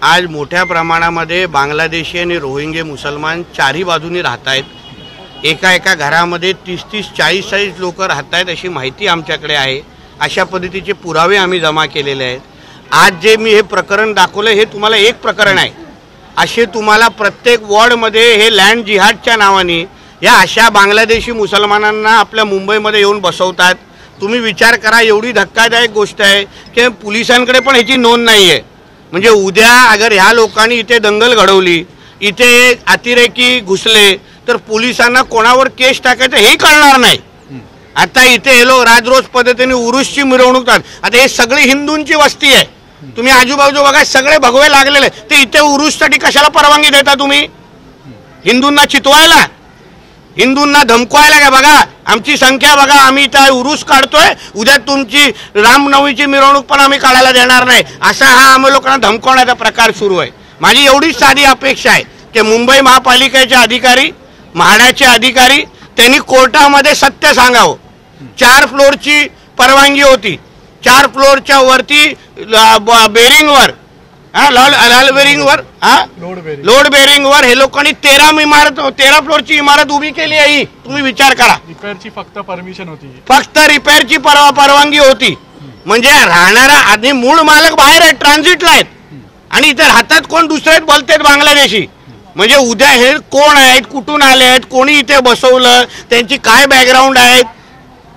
आज मोठ्या प्रमाणामध्ये बांगलादेशी आणि रोहिंगे मुसलमान चारही बाजूनी राहत आहेत. एका घरामध्ये 30-30, 40-40 लोक राहत आहेत अशी माहिती आमच्याकडे आहे. अशा पद्धतीचे पुरावे आम्ही जमा केलेले आहेत. आज जे मी हे प्रकरण दाखवलं हे तुम्हाला एक प्रकरण आहे. असे तुम्हाला प्रत्येक वॉर्डमध्ये हे लँड जिहादच्या नावाने या अशा बांगलादेशी मुसलमानांना आपल्या मुंबईमध्ये येऊन बसवतात. तुम्ही विचार करा, एवढी धक्कादायक गोष्ट आहे की पोलिसांकडे पण ह्याची नोंद नाही आहे. म्हणजे उद्या अगर ह्या लोकांनी इथे दंगल घडवली, इथे अतिरेकी घुसले, तर पोलिसांना कोणावर केस टाकायचं हे कळणार नाही. आता इथे हे लोक राजरोज पद्धतीने उरुसची मिरवणूक करतात. आता हे सगळी हिंदूंची वस्ती आहे. तुम्ही आजूबाजू बघा, सगळे भगवे लागलेले. ते इथे उरुससाठी कशाला परवानगी देता तुम्ही? हिंदूंना चितवायला, हिंदूंना धमकवायला का? बघा आमची संख्या बघा, आम्ही इथं उरुस काढतोय, उद्या तुमची रामनवमीची मिरवणूक पण आम्ही काढायला देणार नाही, असा हा आम्ही लोकांना धमकवण्याचा प्रकार सुरू आहे. माझी एवढीच साधी अपेक्षा आहे की मुंबई महापालिकेचे अधिकारी, म्हाडाचे अधिकारी त्यांनी कोर्टामध्ये सत्य सांगावं. 4 फ्लोअरची परवानगी होती, 4 फ्लोअरच्या वरती बेरिंगवर लाल बेरिंगवर लोड बेरिंगवर हे लोकांनी 13 फ्लोअरची इमारत उभी केली आहे. तुम्ही विचार करा, रिपेअरची फक्त परमिशन होती, फक्त रिपेअरची परवानगी होती. म्हणजे राहणारा आधी मूळ मालक बाहेर आहेत, ट्रान्झिटला आहेत, आणि इथे राहतात कोण? दुसरे आहेत, बोलतात बांगलादेशी. म्हणजे उद्या हे कोण आहेत, कुठून आले आहेत, कोणी इथे बसवलं, त्यांची काय बॅकग्राऊंड आहेत,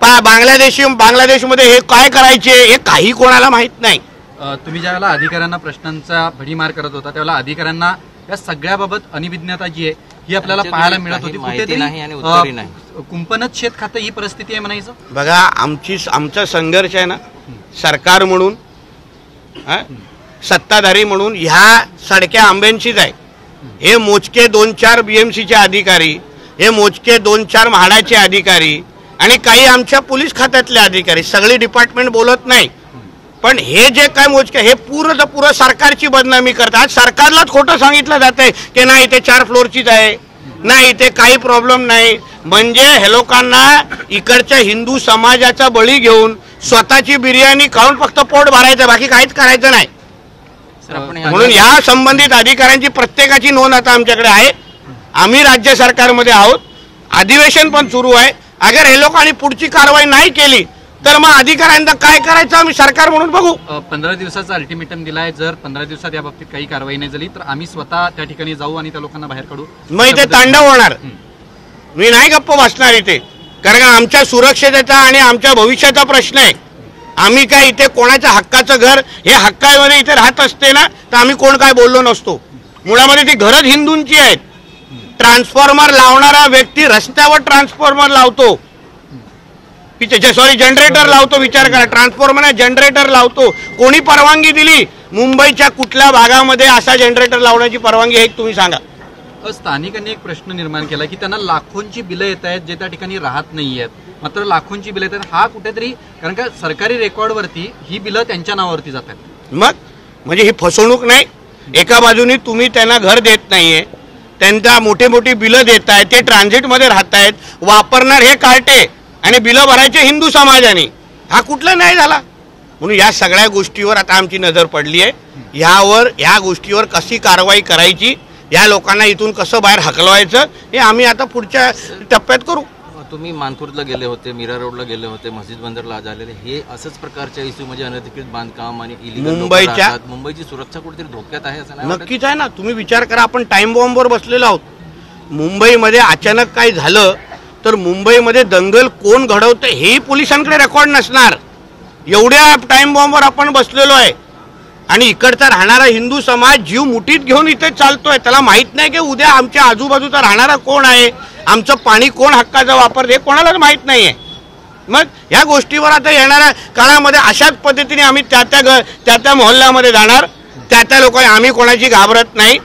बांगलादेशमध्ये हे काय करायचे हे काही कोणाला माहित नाही. तुम्ही ज्यावेळेला अधिकाऱ्यांना प्रश्नांचा भडीमार करत होता त्यावेळेला अधिकाऱ्यांना या सगळ्याबाबत अनिविज्ञता जी आहे ही आपल्याला पाहायला मिळत होती. कुठेतरी कुंपणच शेत खातं ही परिस्थिती आहे म्हणायचं. बघा आमचा संघर्ष आहे ना, सरकार म्हणून सत्ताधारी म्हणून ह्या सडक्या आंब्यांचीच आहे. हे मोजके 2-4 BMCचे अधिकारी, हे मोजके 2-4 म्हाडाचे अधिकारी आणि काही आमच्या पोलीस खात्यातले अधिकारी, सगळे डिपार्टमेंट बोलत नाही. पण हे जे काय मोजके हे पुरं सरकारची बदनामी करतात. सरकारलाच खोटं सांगितलं जातंय की नाही इथे 4 फ्लोअरचीच आहे, नाही इथे काही प्रॉब्लेम नाही. म्हणजे हे लोकांना इकडच्या हिंदू समाजाचा बळी घेऊन स्वतःची बिर्याणी खाऊन फक्त पोट भरायचं, बाकी काहीच करायचं नाही. म्हणून या संबंधित अधिकाऱ्यांची प्रत्येकाची नोंद आता आमच्याकडे आहे. आम्ही राज्य सरकारमध्ये आहोत, अधिवेशन पण सुरू आहे. अगर हे लोकांनी पुढची कारवाई नाही केली तर मग अधिकाऱ्यांना काय करायचं आम्ही सरकार म्हणून बघू. 15 दिवसाचा अल्टिमेटम दिलाय. जर 15 दिवसात या बाबतीत काही कारवाई नाही झाली तर आम्ही स्वतः त्या ठिकाणी जाऊ आणि त्या लोकांना बाहेर काढू. मग इथे तांडव होणार. मी नाही गप्प बसणार इथे, कारण आमच्या सुरक्षेचा आणि आमच्या भविष्याचा प्रश्न आहे. आम्ही काय इथे कोणाच्या हक्काचं घर, हे हक्कामध्ये इथे राहत असते ना तर आम्ही कोण काय बोललो नसतो. मुळामध्ये ती घरच हिंदूंची आहेत. ट्रान्सफॉर्मर लावणारा व्यक्ती रस्त्यावर ट्रान्सफॉर्मर लावतो, जनरेटर लावतो. विचार करा, ट्रान्सफॉर्मर जनरेटर लावतो. कोणी परवानगी दिली? मुंबईच्या कुठल्या भागामध्ये असा जनरेटर लावण्याची परवानगी आहे तुम्ही सांगा. स्थानिकांनी एक प्रश्न निर्माण केला की त्यांना लाखोंची बिलं येत आहेत जे त्या ठिकाणी राहत नाही आहेत, मात्र लाखोंची बिलं येत आहेत. हा कुठेतरी, कारण का सरकारी रेकॉर्डवरती ही बिलं त्यांच्या नावावरती जात आहेत. मग म्हणजे ही फसवणूक नाही. एका बाजूनी तुम्ही त्यांना घर देत नाहीये, त्यांना मोठी बिलं देत आहेत, ते ट्रान्झिटमध्ये राहत आहेत, वापरणार हे कार्टे आणि बिलं भरायचे हिंदू समाजाने. हा कुठला नाही झाला. म्हणून या सगळ्या गोष्टीवर आता आमची नजर पडली आहे. ह्या गोष्टीवर कशी कारवाई करायची, या लोकांना इथून कसं बाहेर हकलवायचं हे आम्ही आता पुढच्या टप्प्यात करू. तुम्ही मानखुर्दला गेले होते, मीरा रोडला गेले होते, मस्जिद बंदरला झालेले हे असंच प्रकारच्या इश्यू म्हणजे अनधिकृत बांधकाम आणि मुंबईची सुरक्षा कुठेतरी धोक्यात आहे असं नाही? नक्कीच आहे ना. तुम्ही विचार करा, आपण टाइम बॉम्बवर बसलेलो आहोत. मुंबईमध्ये अचानक काय झालं तर मुंबईमध्ये दंगल कोण घडवतं हेही पोलिसांकडे रेकॉर्ड नसणार. एवढ्या टाइम बॉम्बवर आपण बसलेलो आहे आणि इकडचा राहणारा हिंदू समाज जीव मुठीत घेऊन इथे चालतोय. त्याला माहित नाही की उद्या आमच्या आजूबाजूचा राहणारा कोण आहे, आमचं पाणी कोण हक्काचं वापरते हे कोणालाच माहित नाहीये. मग ह्या गोष्टीवर आता येणाऱ्या काळामध्ये अशाच पद्धतीने आम्ही त्या मोहल्ल्यामध्ये जाणार. त्या लोकांनी, आम्ही कोणाची घाबरत नाही.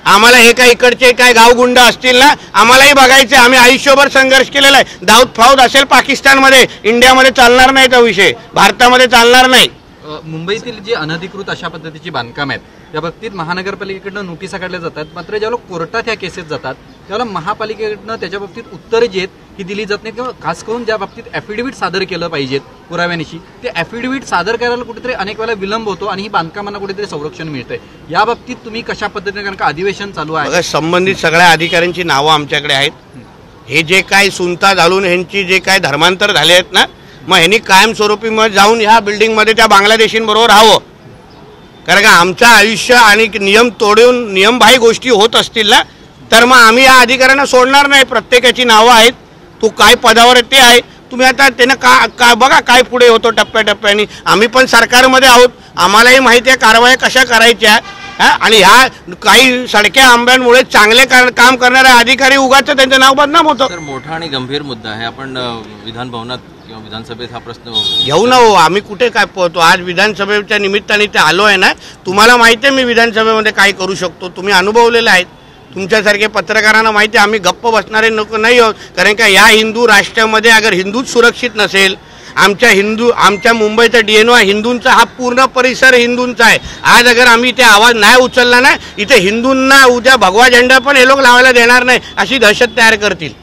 आम्हाला हे काय इकडचे काय गावगुंड असतील ना, आम्हालाही बघायचे. आम्ही आयुष्यभर संघर्ष केलेला आहे. दाऊद फाऊद असेल पाकिस्तानमध्ये, इंडियामध्ये चालणार नाही. तो विषय भारतामध्ये चालणार नाही. मुंबईतील जी अनधिकृत अशा पद्धतीची बांधकाम आहेत त्या बाबतीत महानगरपालिकेकडनं नोटिसा काढल्या जातात, मात्र ज्यावेळेला कोर्टात ह्या केसेस जातात त्यावेळेला महापालिकेकडनं त्याच्या बाबतीत उत्तरे जी आहेत ही दिली जात नाहीत, किंवा खास करून ज्या बाबतीत ॲफिडेव्हिट सादर केलं पाहिजेत पुराव्यानिशी, ते ॲफिडेव्हिट सादर करायला कुठेतरी अनेक वेळा विलंब होतो आणि ही बांधकामांना कुठेतरी संरक्षण मिळतंय. या बाबतीत तुम्ही कशा पद्धतीने, कारण का अधिवेशन चालू आहे, संबंधित सगळ्या अधिकाऱ्यांची नावं आमच्याकडे आहेत. हे जे काय सुनता घालून ह्यांची जे काय धर्मांतर झाले आहेत ना, मग ह्यांनी कायमस्वरूपी मग जाऊन ह्या बिल्डिंगमध्ये त्या बांगलादेशींबरोबर राहावं. कारण का आमचं आयुष्य आणि नियम तोडून नियमबाह्य गोष्टी होत असतील ना, तर मग आम्ही या अधिकाऱ्यांना सोडणार नाही. प्रत्येकाची नावं आहेत, तो काय पदावर ते आहे. तुम्ही आता त्यानं का बघा काय पुढे होतो टप्प्याटप्प्याने. आम्ही पण सरकारमध्ये आहोत, आम्हालाही माहिती आहे कारवाया कशा करायच्या. आणि ह्या काही सडक्या आंब्यांमुळे चांगले काम करणारे अधिकारी उगाच त्यांचं नाव बदनाम होतं. तर मोठा आणि गंभीर मुद्दा आहे. आपण विधान भवनात किंवा विधानसभेत हा प्रश्न घेऊ ना हो. आम्ही कुठे काय पोहतो. आज विधानसभेच्या निमित्ताने ते आलो आहे ना. तुम्हाला माहिती आहे मी विधानसभेमध्ये काय करू शकतो, तुम्ही अनुभवलेलं आहेत. तुमच्यासारखे पत्रकारांना माहिती आहे आम्ही गप्प बसणारे नको नाही आहोत. कारण का या हिंदू राष्ट्रामध्ये अगर हिंदूच सुरक्षित नसेल, आमच्या मुंबईचा DNO हिंदूंचा, हा पूर्ण परिसर हिंदूंचा आहे. आज अगर आम्ही इथे आवाज नाही उचलला ना, इथे हिंदूंना उद्या भगवा झेंडा पण हे लोक लावायला देणार नाही, अशी दहशत तयार करतील.